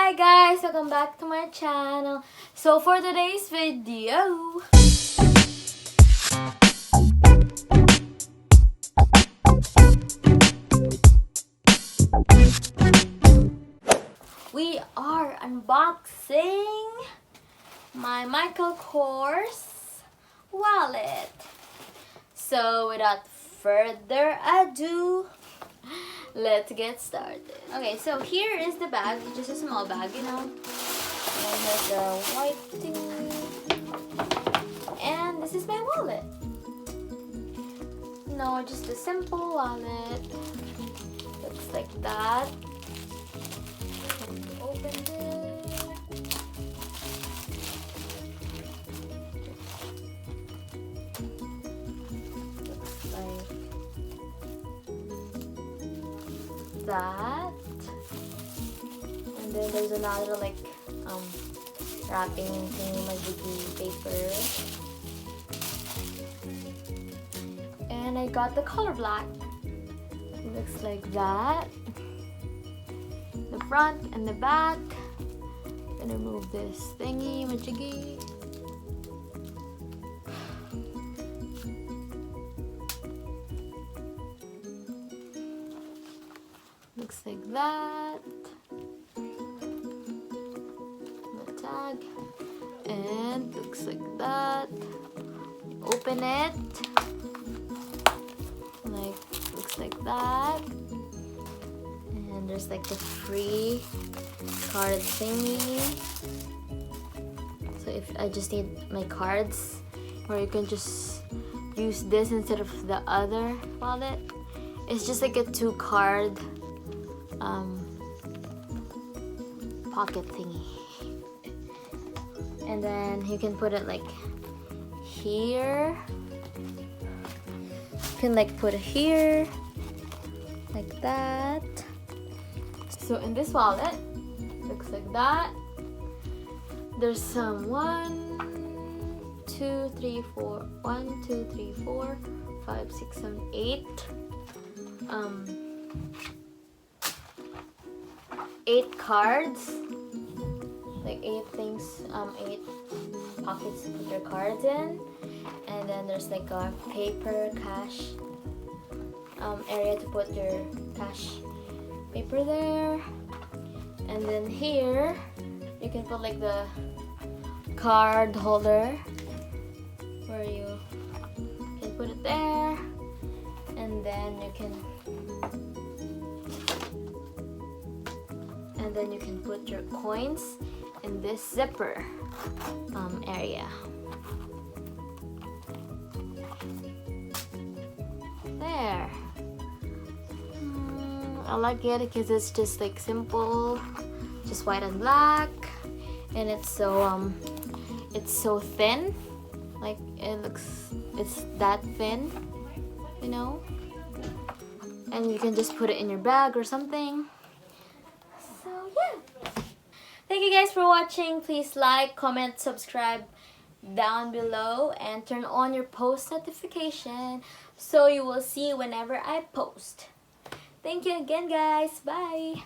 Hi guys, welcome back to my channel. So for today's video, we are unboxing my Michael Kors wallet. So without further ado, let's get started. Okay, so here is the bag, just a small bag, you know. And here's the white thing. And this is my wallet. No, just a simple wallet. Looks like that. Open it. Looks like that. And then there's another like wrapping thingy majiggy paper. And I got the color black. It looks like that. The front and the back. Gonna remove this thingy majiggy. Looks like that. The tag. And looks like that. Open it. Looks like that. And there's like the free card thingy. So if I just need my cards, or you can just use this instead of the other wallet. It's just like a 2-card pocket thingy. And then you can put it like here. You can like put it here, like that. So in this wallet, looks like that. There's some 1, 2, 3, 4, 1, 2, 3, 4, 5, 6, 7, 8. 8 cards, like 8 things, 8 pockets to put your cards in, and then there's like a paper cash area to put your cash paper there, and then here you can put like the card holder where you can put it there, and then you can put your coins in this zipper area. There. I like it because it's just like simple, just white and black, and it's so thin. Like it's that thin, you know. And you can just put it in your bag or something. So yeah. Thank you guys for watching. Please like, comment, subscribe down below, and turn on your post notification so you will see whenever I post. Thank you again, guys. Bye.